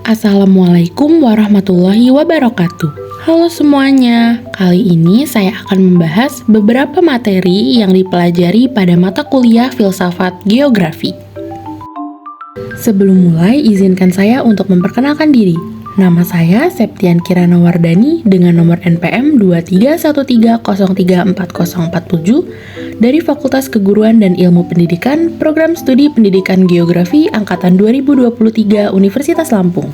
Assalamualaikum warahmatullahi wabarakatuh. Halo semuanya, kali ini saya akan membahas beberapa materi yang dipelajari pada mata kuliah Filsafat Geografi. Sebelum mulai, izinkan saya untuk memperkenalkan diri. Nama saya Septian Kirana Wardani dengan nomor NPM 2313034047 dari Fakultas Keguruan dan Ilmu Pendidikan, Program Studi Pendidikan Geografi Angkatan 2023 Universitas Lampung.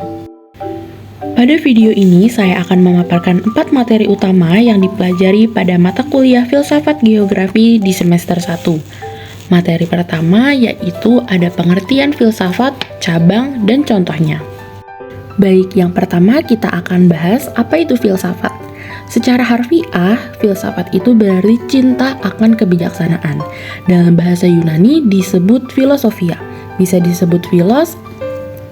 Pada video ini, saya akan memaparkan 4 materi utama yang dipelajari pada mata kuliah Filsafat Geografi di semester 1. Materi pertama yaitu ada pengertian filsafat, cabang, dan contohnya. Baik, yang pertama kita akan bahas apa itu filsafat. Secara harfiah, filsafat itu berarti cinta akan kebijaksanaan. Dalam bahasa Yunani disebut filosofia. Bisa disebut philos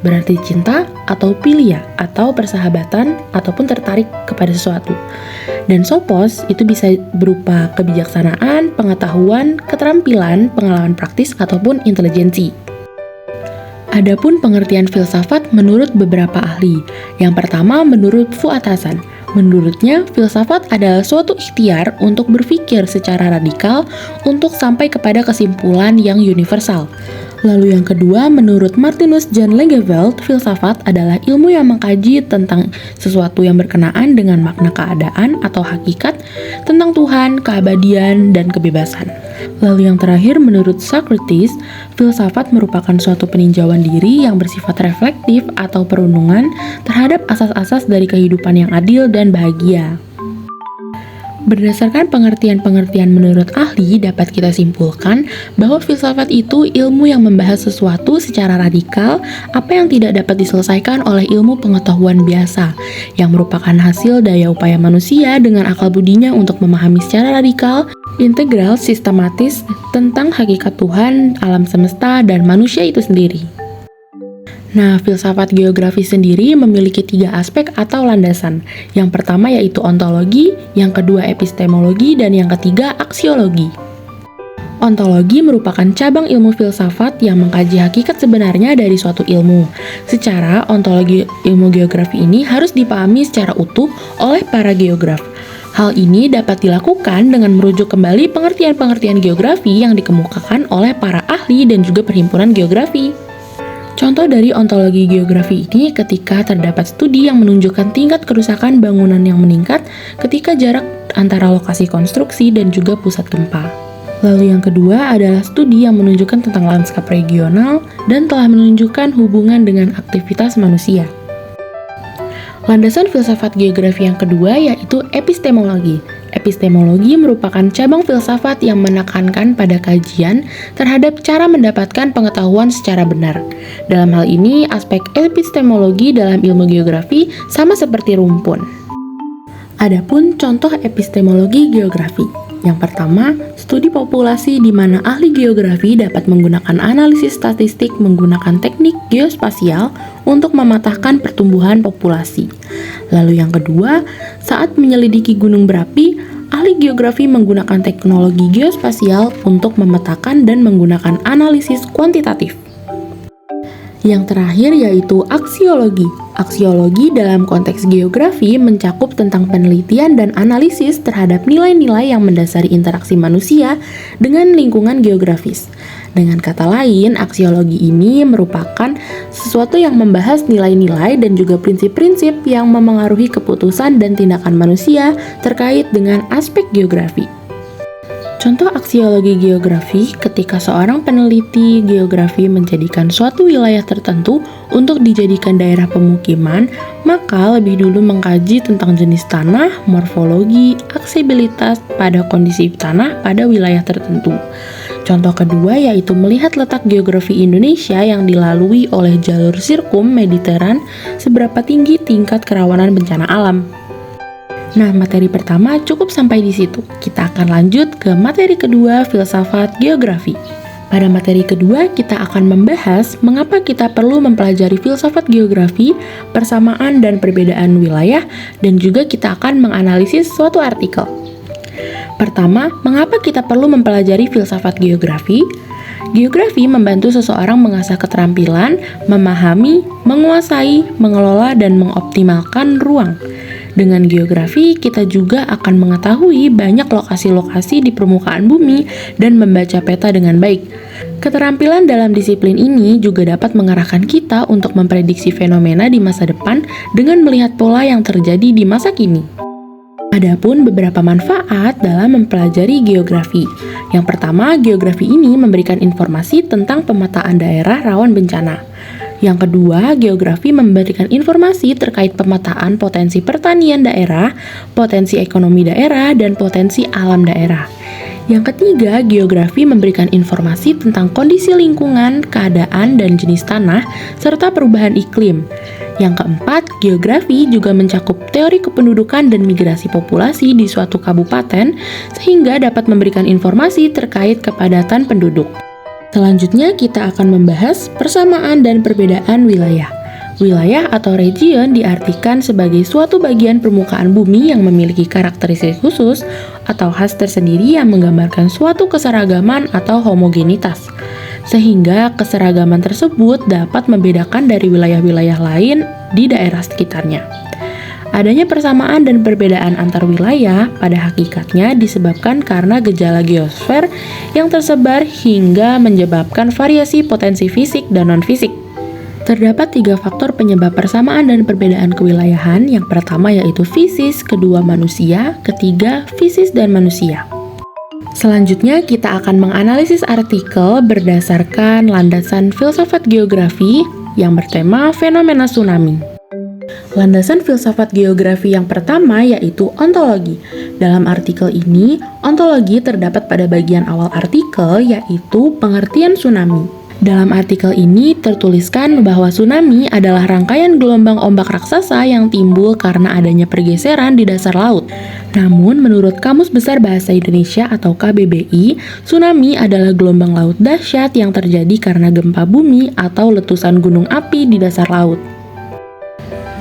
berarti cinta, atau philia atau persahabatan ataupun tertarik kepada sesuatu. Dan sophos itu bisa berupa kebijaksanaan, pengetahuan, keterampilan, pengalaman praktis ataupun intelijensi. Adapun pengertian filsafat menurut beberapa ahli. Yang pertama menurut Fuad Hasan. Menurutnya, filsafat adalah suatu ikhtiar untuk berpikir secara radikal untuk sampai kepada kesimpulan yang universal. Lalu yang kedua, menurut Martinus Jan Langeveld, filsafat adalah ilmu yang mengkaji tentang sesuatu yang berkenaan dengan makna keadaan atau hakikat, tentang Tuhan, keabadian, dan kebebasan. Lalu yang terakhir, menurut Socrates, filsafat merupakan suatu peninjauan diri yang bersifat reflektif atau perenungan terhadap asas-asas dari kehidupan yang adil dan bahagia. Berdasarkan pengertian-pengertian menurut ahli, dapat kita simpulkan bahwa filsafat itu ilmu yang membahas sesuatu secara radikal, apa yang tidak dapat diselesaikan oleh ilmu pengetahuan biasa, yang merupakan hasil daya upaya manusia dengan akal budinya untuk memahami secara radikal, integral, sistematis tentang hakikat Tuhan, alam semesta, dan manusia itu sendiri. Nah, filsafat geografi sendiri memiliki 3 aspek atau landasan. Yang pertama yaitu ontologi, yang kedua epistemologi, dan yang ketiga aksiologi. Ontologi merupakan cabang ilmu filsafat yang mengkaji hakikat sebenarnya dari suatu ilmu. Secara ontologi ilmu geografi ini harus dipahami secara utuh oleh para geograf. Hal ini dapat dilakukan dengan merujuk kembali pengertian-pengertian geografi yang dikemukakan oleh para ahli dan juga perhimpunan geografi. Contoh dari ontologi geografi ini ketika terdapat studi yang menunjukkan tingkat kerusakan bangunan yang meningkat ketika jarak antara lokasi konstruksi dan juga pusat gempa. Lalu yang kedua adalah studi yang menunjukkan tentang lanskap regional dan telah menunjukkan hubungan dengan aktivitas manusia. Landasan filsafat geografi yang kedua yaitu epistemologi. Epistemologi merupakan cabang filsafat yang menekankan pada kajian terhadap cara mendapatkan pengetahuan secara benar. Dalam hal ini, aspek epistemologi dalam ilmu geografi sama seperti rumpun. Adapun contoh epistemologi geografi. Yang pertama, studi populasi di mana ahli geografi dapat menggunakan analisis statistik menggunakan teknik geospasial untuk mematahkan pertumbuhan populasi. Lalu yang kedua, saat menyelidiki gunung berapi, ahli geografi menggunakan teknologi geospasial untuk memetakan dan menggunakan analisis kuantitatif. Yang terakhir yaitu aksiologi. Aksiologi dalam konteks geografi mencakup tentang penelitian dan analisis terhadap nilai-nilai yang mendasari interaksi manusia dengan lingkungan geografis. Dengan kata lain, aksiologi ini merupakan sesuatu yang membahas nilai-nilai dan juga prinsip-prinsip yang memengaruhi keputusan dan tindakan manusia terkait dengan aspek geografi. Contoh aksiologi geografi ketika seorang peneliti geografi menjadikan suatu wilayah tertentu untuk dijadikan daerah pemukiman, maka lebih dulu mengkaji tentang jenis tanah, morfologi, aksesibilitas pada kondisi tanah pada wilayah tertentu. Contoh kedua yaitu melihat letak geografi Indonesia yang dilalui oleh jalur sirkum Mediteran, seberapa tinggi tingkat kerawanan bencana alam. Nah, materi pertama cukup sampai di situ. Kita akan lanjut ke materi kedua, filsafat geografi. Pada materi kedua, kita akan membahas mengapa kita perlu mempelajari filsafat geografi, persamaan dan perbedaan wilayah, dan juga kita akan menganalisis suatu artikel. Pertama, mengapa kita perlu mempelajari filsafat geografi? Geografi membantu seseorang mengasah keterampilan, memahami, menguasai, mengelola, dan mengoptimalkan ruang. Dengan geografi, kita juga akan mengetahui banyak lokasi-lokasi di permukaan bumi dan membaca peta dengan baik. Keterampilan dalam disiplin ini juga dapat mengarahkan kita untuk memprediksi fenomena di masa depan dengan melihat pola yang terjadi di masa kini. Adapun beberapa manfaat dalam mempelajari geografi. Yang pertama, geografi ini memberikan informasi tentang pemetaan daerah rawan bencana. Yang kedua, geografi memberikan informasi terkait pemetaan potensi pertanian daerah, potensi ekonomi daerah, dan potensi alam daerah. Yang ketiga, geografi memberikan informasi tentang kondisi lingkungan, keadaan, dan jenis tanah, serta perubahan iklim. Yang keempat, geografi juga mencakup teori kependudukan dan migrasi populasi di suatu kabupaten, sehingga dapat memberikan informasi terkait kepadatan penduduk. Selanjutnya, kita akan membahas persamaan dan perbedaan wilayah. Wilayah atau region diartikan sebagai suatu bagian permukaan bumi yang memiliki karakteristik khusus atau khas tersendiri yang menggambarkan suatu keseragaman atau homogenitas, sehingga keseragaman tersebut dapat membedakan dari wilayah-wilayah lain di daerah sekitarnya. Adanya persamaan dan perbedaan antar wilayah pada hakikatnya disebabkan karena gejala geosfer yang tersebar hingga menyebabkan variasi potensi fisik dan non-fisik. Terdapat 3 faktor penyebab persamaan dan perbedaan kewilayahan. Yang pertama yaitu fisis, kedua manusia, ketiga fisis dan manusia. Selanjutnya kita akan menganalisis artikel berdasarkan landasan filsafat geografi yang bertema fenomena tsunami. Landasan filsafat geografi yang pertama yaitu ontologi. Dalam artikel ini, ontologi terdapat pada bagian awal artikel yaitu pengertian tsunami. Dalam artikel ini tertuliskan bahwa tsunami adalah rangkaian gelombang ombak raksasa yang timbul karena adanya pergeseran di dasar laut. Namun, menurut Kamus Besar Bahasa Indonesia atau KBBI, tsunami adalah gelombang laut dahsyat yang terjadi karena gempa bumi atau letusan gunung api di dasar laut.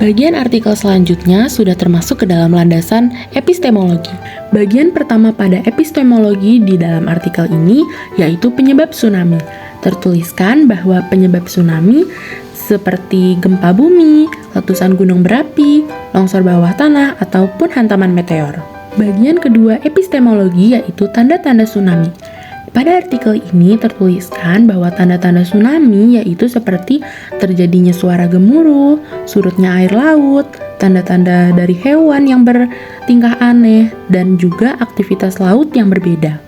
Bagian artikel selanjutnya sudah termasuk ke dalam landasan epistemologi. Bagian pertama pada epistemologi di dalam artikel ini yaitu penyebab tsunami. Tertuliskan bahwa penyebab tsunami seperti gempa bumi, letusan gunung berapi, longsor bawah tanah, ataupun hantaman meteor. Bagian kedua epistemologi yaitu tanda-tanda tsunami. Pada artikel ini tertuliskan bahwa tanda-tanda tsunami yaitu seperti terjadinya suara gemuruh, surutnya air laut, tanda-tanda dari hewan yang bertingkah aneh, dan juga aktivitas laut yang berbeda.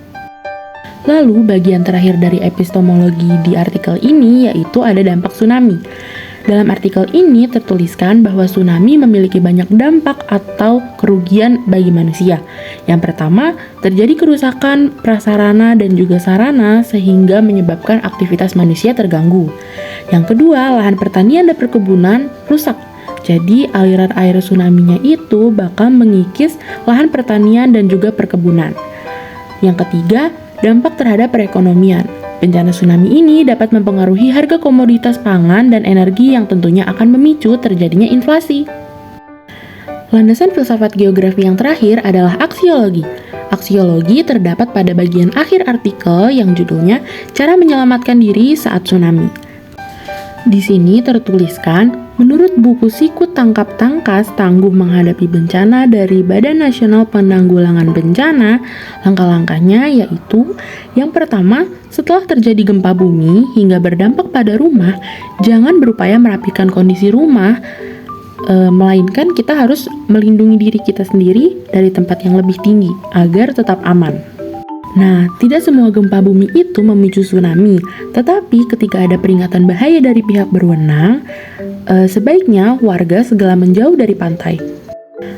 Lalu, bagian terakhir dari epistemologi di artikel ini yaitu ada dampak tsunami. Dalam artikel ini tertuliskan bahwa tsunami memiliki banyak dampak atau kerugian bagi manusia. Yang pertama, terjadi kerusakan prasarana dan juga sarana sehingga menyebabkan aktivitas manusia terganggu. Yang kedua, lahan pertanian dan perkebunan rusak. Jadi, aliran air tsunami-nya itu bakal mengikis lahan pertanian dan juga perkebunan. Yang ketiga, dampak terhadap perekonomian. Bencana tsunami ini dapat mempengaruhi harga komoditas pangan dan energi yang tentunya akan memicu terjadinya inflasi. Landasan filsafat geografi yang terakhir adalah aksiologi. Aksiologi terdapat pada bagian akhir artikel yang judulnya Cara Menyelamatkan Diri Saat Tsunami. Di sini tertuliskan, menurut buku Sikut Tangkap Tangkas Tangguh Menghadapi Bencana dari Badan Nasional Penanggulangan Bencana, langkah-langkahnya yaitu yang pertama, setelah terjadi gempa bumi hingga berdampak pada rumah, jangan berupaya merapikan kondisi rumah, melainkan kita harus melindungi diri kita sendiri dari tempat yang lebih tinggi agar tetap aman. Nah, tidak semua gempa bumi itu memicu tsunami, tetapi ketika ada peringatan bahaya dari pihak berwenang, sebaiknya warga segera menjauh dari pantai.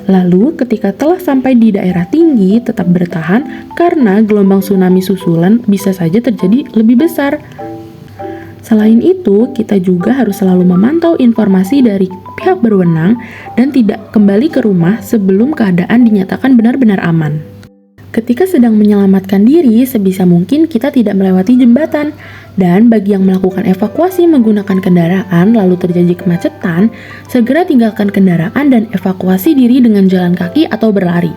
Lalu, ketika telah sampai di daerah tinggi, tetap bertahan karena gelombang tsunami susulan bisa saja terjadi lebih besar. Selain itu, kita juga harus selalu memantau informasi dari pihak berwenang dan tidak kembali ke rumah sebelum keadaan dinyatakan benar-benar aman. Ketika sedang menyelamatkan diri, sebisa mungkin kita tidak melewati jembatan. Dan bagi yang melakukan evakuasi menggunakan kendaraan lalu terjadi kemacetan, segera tinggalkan kendaraan dan evakuasi diri dengan jalan kaki atau berlari.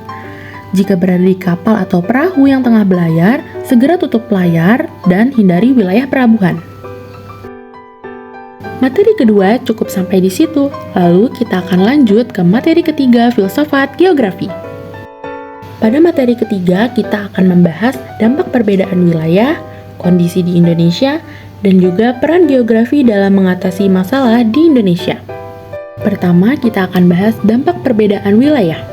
Jika berada di kapal atau perahu yang tengah belayar, segera tutup layar, dan hindari wilayah pelabuhan. Materi kedua cukup sampai di situ, lalu kita akan lanjut ke materi ketiga, filsafat geografi. Pada materi ketiga, kita akan membahas dampak perbedaan wilayah, kondisi di Indonesia, dan juga peran geografi dalam mengatasi masalah di Indonesia. Pertama, kita akan bahas dampak perbedaan wilayah.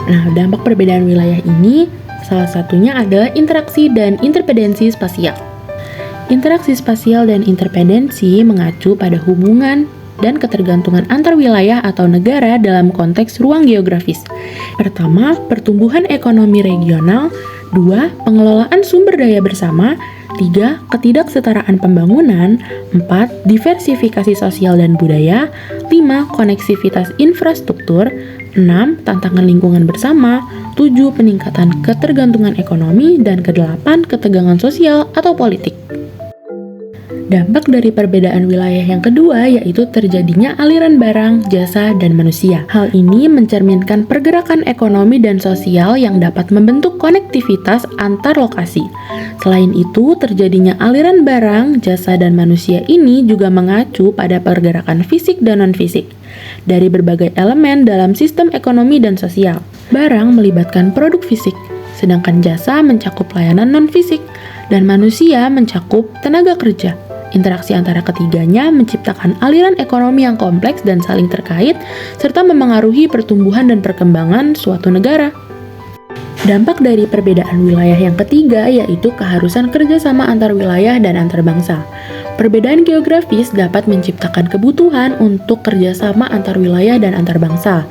Nah, dampak perbedaan wilayah ini salah satunya adalah interaksi dan interdependensi spasial. Interaksi spasial dan interdependensi mengacu pada hubungan dan ketergantungan antar wilayah atau negara dalam konteks ruang geografis. Pertama, pertumbuhan ekonomi regional. 2, pengelolaan sumber daya bersama. 3, ketidaksetaraan pembangunan. 4, diversifikasi sosial dan budaya. 5, koneksivitas infrastruktur. 6, tantangan lingkungan bersama. 7, peningkatan ketergantungan ekonomi. Dan ke-8, ketegangan sosial atau politik. Dampak dari perbedaan wilayah yang kedua yaitu terjadinya aliran barang, jasa, dan manusia. Hal ini mencerminkan pergerakan ekonomi dan sosial yang dapat membentuk konektivitas antar lokasi. Selain itu, terjadinya aliran barang, jasa, dan manusia ini juga mengacu pada pergerakan fisik dan non-fisik dari berbagai elemen dalam sistem ekonomi dan sosial. Barang melibatkan produk fisik, sedangkan jasa mencakup layanan non-fisik, dan manusia mencakup tenaga kerja. Interaksi antara ketiganya menciptakan aliran ekonomi yang kompleks dan saling terkait, serta memengaruhi pertumbuhan dan perkembangan suatu negara. Dampak dari perbedaan wilayah yang ketiga yaitu keharusan kerjasama antar wilayah dan antar bangsa. Perbedaan geografis dapat menciptakan kebutuhan untuk kerjasama antar wilayah dan antar bangsa.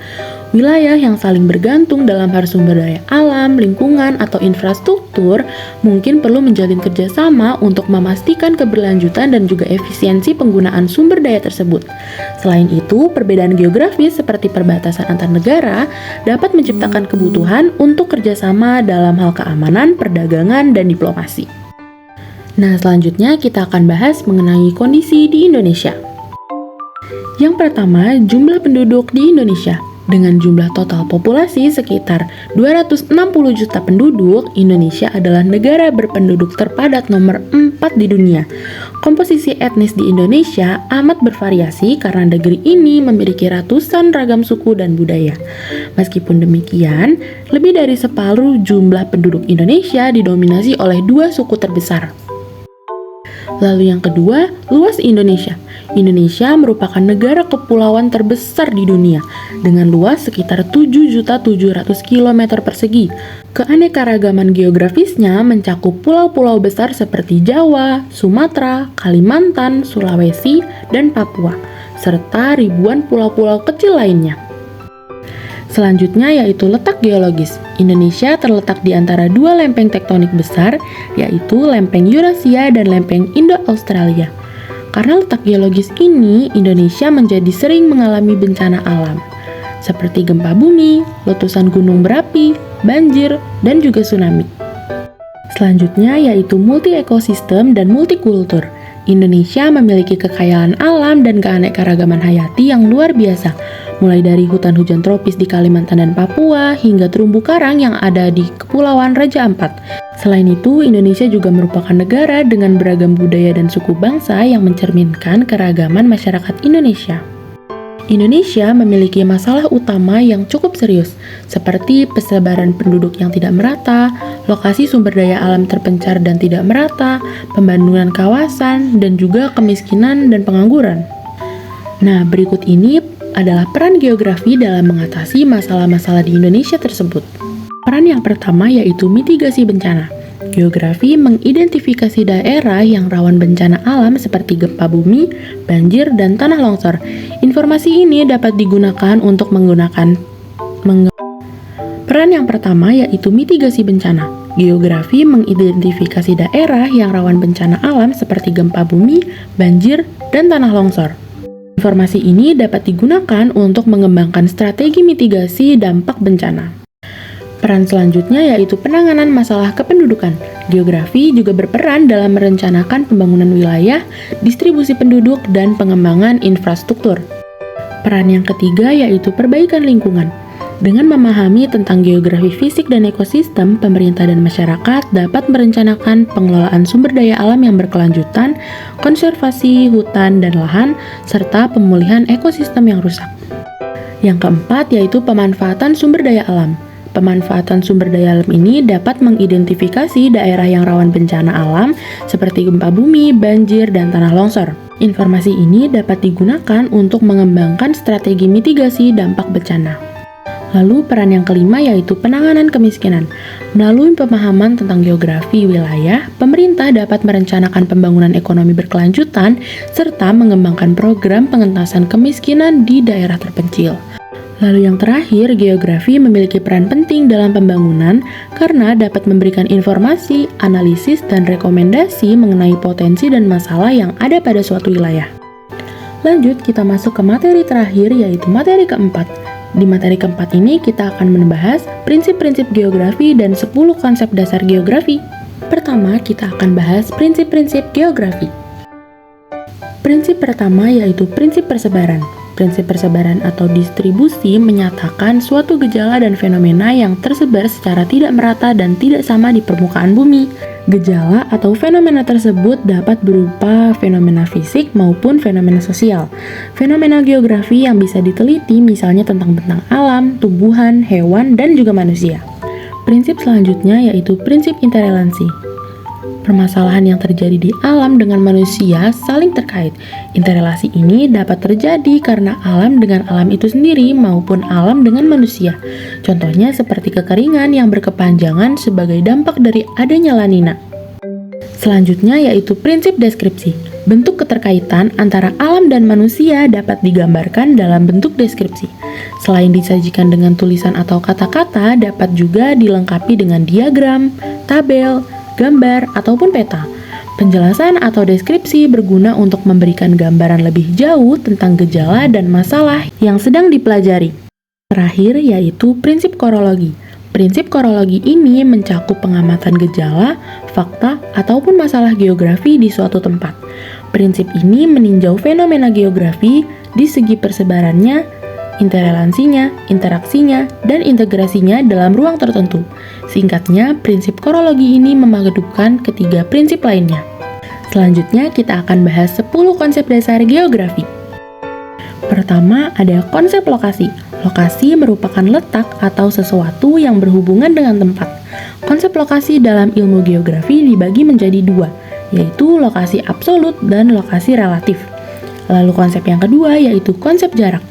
Wilayah yang saling bergantung dalam hal sumber daya alam, lingkungan, atau infrastruktur mungkin perlu menjalin kerjasama untuk memastikan keberlanjutan dan juga efisiensi penggunaan sumber daya tersebut. Selain itu, perbedaan geografis seperti perbatasan antar negara dapat menciptakan kebutuhan untuk kerjasama dalam hal keamanan, perdagangan, dan diplomasi. Nah, selanjutnya kita akan bahas mengenai kondisi di Indonesia. Yang pertama, jumlah penduduk di Indonesia. Dengan jumlah total populasi sekitar 260 juta penduduk, Indonesia adalah negara berpenduduk terpadat nomor 4 di dunia. Komposisi etnis di Indonesia amat bervariasi karena negeri ini memiliki ratusan ragam suku dan budaya. Meskipun demikian, lebih dari separuh jumlah penduduk Indonesia didominasi oleh 2 suku terbesar. Lalu yang kedua, luas Indonesia. Indonesia merupakan negara kepulauan terbesar di dunia dengan luas sekitar 7.700 km persegi. Keanekaragaman geografisnya mencakup pulau-pulau besar seperti Jawa, Sumatera, Kalimantan, Sulawesi, dan Papua, serta ribuan pulau-pulau kecil lainnya. Selanjutnya yaitu letak geologis. Indonesia terletak di antara 2 lempeng tektonik besar, yaitu lempeng Eurasia dan lempeng Indo-Australia. Karena letak geologis ini, Indonesia menjadi sering mengalami bencana alam, seperti gempa bumi, letusan gunung berapi, banjir, dan juga tsunami. Selanjutnya yaitu multi-ekosistem dan multikultur. Indonesia memiliki kekayaan alam dan keanekaragaman hayati yang luar biasa, mulai dari hutan hujan tropis di Kalimantan dan Papua hingga terumbu karang yang ada di Kepulauan Raja Ampat. Selain itu, Indonesia juga merupakan negara dengan beragam budaya dan suku bangsa yang mencerminkan keragaman masyarakat Indonesia. Indonesia memiliki masalah utama yang cukup serius, seperti persebaran penduduk yang tidak merata, lokasi sumber daya alam terpencar dan tidak merata, pembangunan kawasan, dan juga kemiskinan dan pengangguran. Nah, berikut ini adalah peran geografi dalam mengatasi masalah-masalah di Indonesia tersebut. Peran yang pertama yaitu mitigasi bencana. Geografi mengidentifikasi daerah yang rawan bencana alam seperti gempa bumi, banjir, dan tanah longsor. Informasi ini dapat digunakan untuk Peran yang pertama yaitu mitigasi bencana. Geografi mengidentifikasi daerah yang rawan bencana alam seperti gempa bumi, banjir, dan tanah longsor. Informasi ini dapat digunakan untuk mengembangkan strategi mitigasi dampak bencana. Peran selanjutnya yaitu penanganan masalah kependudukan. Geografi juga berperan dalam merencanakan pembangunan wilayah, distribusi penduduk, dan pengembangan infrastruktur. Peran yang ketiga yaitu perbaikan lingkungan. Dengan memahami tentang geografi fisik dan ekosistem, pemerintah dan masyarakat dapat merencanakan pengelolaan sumber daya alam yang berkelanjutan, konservasi hutan dan lahan, serta pemulihan ekosistem yang rusak. Yang keempat yaitu pemanfaatan sumber daya alam. Pemanfaatan sumber daya alam ini dapat mengidentifikasi daerah yang rawan bencana alam seperti gempa bumi, banjir, dan tanah longsor. Informasi ini dapat digunakan untuk mengembangkan strategi mitigasi dampak bencana. Lalu peran yang kelima yaitu penanganan kemiskinan. Melalui pemahaman tentang geografi wilayah, pemerintah dapat merencanakan pembangunan ekonomi berkelanjutan serta mengembangkan program pengentasan kemiskinan di daerah terpencil. Lalu yang terakhir, geografi memiliki peran penting dalam pembangunan karena dapat memberikan informasi, analisis, dan rekomendasi mengenai potensi dan masalah yang ada pada suatu wilayah. Lanjut, kita masuk ke materi terakhir yaitu materi keempat. Di materi keempat ini kita akan membahas prinsip-prinsip geografi dan 10 konsep dasar geografi. Pertama, kita akan bahas prinsip-prinsip geografi. Prinsip pertama yaitu prinsip persebaran. Prinsip persebaran atau distribusi menyatakan suatu gejala dan fenomena yang tersebar secara tidak merata dan tidak sama di permukaan bumi. Gejala atau fenomena tersebut dapat berupa fenomena fisik maupun fenomena sosial. Fenomena geografi yang bisa diteliti misalnya tentang bentang alam, tumbuhan, hewan, dan juga manusia. Prinsip selanjutnya yaitu prinsip interrelansi. Permasalahan yang terjadi di alam dengan manusia saling terkait. Interrelasi ini dapat terjadi karena alam dengan alam itu sendiri maupun alam dengan manusia. Contohnya seperti kekeringan yang berkepanjangan sebagai dampak dari adanya La Nina. Selanjutnya yaitu prinsip deskripsi. Bentuk keterkaitan antara alam dan manusia dapat digambarkan dalam bentuk deskripsi. Selain disajikan dengan tulisan atau kata-kata, dapat juga dilengkapi dengan diagram, tabel, gambar, ataupun peta. Penjelasan atau deskripsi berguna untuk memberikan gambaran lebih jauh tentang gejala dan masalah yang sedang dipelajari. Terakhir yaitu prinsip korologi. Prinsip korologi ini mencakup pengamatan gejala, fakta, ataupun masalah geografi di suatu tempat. Prinsip ini meninjau fenomena geografi di segi persebarannya, interrelansinya, interaksinya, dan integrasinya dalam ruang tertentu. Singkatnya, prinsip korologi ini memadukan ketiga prinsip lainnya. Selanjutnya, kita akan bahas 10 konsep dasar geografi. Pertama, ada konsep lokasi. Lokasi merupakan letak atau sesuatu yang berhubungan dengan tempat. Konsep lokasi dalam ilmu geografi dibagi menjadi dua, yaitu lokasi absolut dan lokasi relatif. Lalu konsep yang kedua yaitu konsep jarak.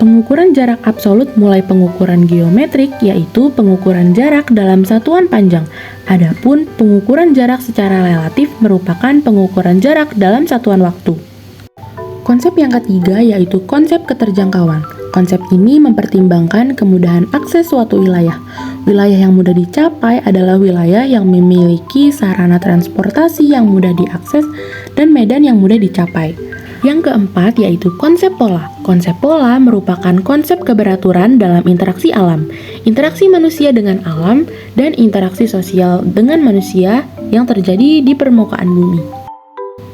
Pengukuran jarak absolut mulai pengukuran geometrik, yaitu pengukuran jarak dalam satuan panjang. Adapun pengukuran jarak secara relatif merupakan pengukuran jarak dalam satuan waktu. Konsep yang ketiga yaitu konsep keterjangkauan. Konsep ini mempertimbangkan kemudahan akses suatu wilayah. Wilayah yang mudah dicapai adalah wilayah yang memiliki sarana transportasi yang mudah diakses dan medan yang mudah dicapai. Yang keempat yaitu konsep pola. Konsep pola merupakan konsep keberaturan dalam interaksi alam, interaksi manusia dengan alam, dan interaksi sosial dengan manusia yang terjadi di permukaan bumi.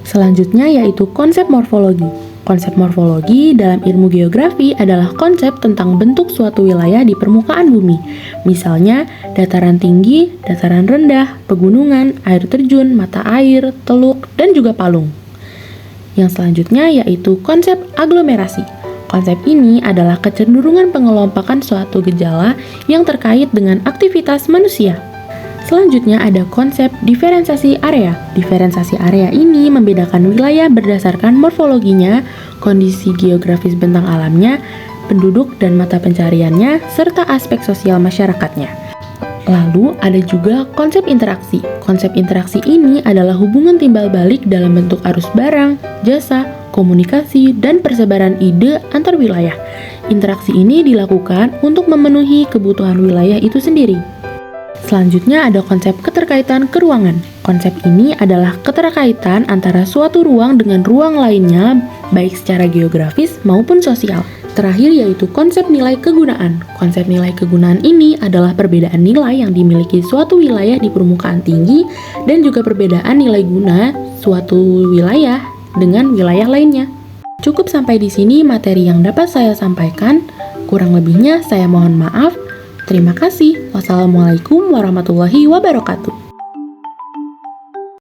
Selanjutnya yaitu konsep morfologi. Konsep morfologi dalam ilmu geografi adalah konsep tentang bentuk suatu wilayah di permukaan bumi. Misalnya, dataran tinggi, dataran rendah, pegunungan, air terjun, mata air, teluk, dan juga palung. Yang selanjutnya yaitu konsep aglomerasi. Konsep ini adalah kecenderungan pengelompokan suatu gejala yang terkait dengan aktivitas manusia. Selanjutnya ada konsep diferensiasi area. Diferensiasi area ini membedakan wilayah berdasarkan morfologinya, kondisi geografis bentang alamnya, penduduk dan mata pencariannya, serta aspek sosial masyarakatnya. Lalu ada juga konsep interaksi. Konsep interaksi ini adalah hubungan timbal balik dalam bentuk arus barang, jasa, komunikasi, dan persebaran ide antar wilayah. Interaksi ini dilakukan untuk memenuhi kebutuhan wilayah itu sendiri. Selanjutnya ada konsep keterkaitan keruangan. Konsep ini adalah keterkaitan antara suatu ruang dengan ruang lainnya, baik secara geografis maupun sosial. Terakhir yaitu konsep nilai kegunaan. Konsep nilai kegunaan ini adalah perbedaan nilai yang dimiliki suatu wilayah di permukaan tinggi dan juga perbedaan nilai guna suatu wilayah dengan wilayah lainnya. Cukup sampai di sini materi yang dapat saya sampaikan. Kurang lebihnya saya mohon maaf. Terima kasih. Wassalamualaikum warahmatullahi wabarakatuh.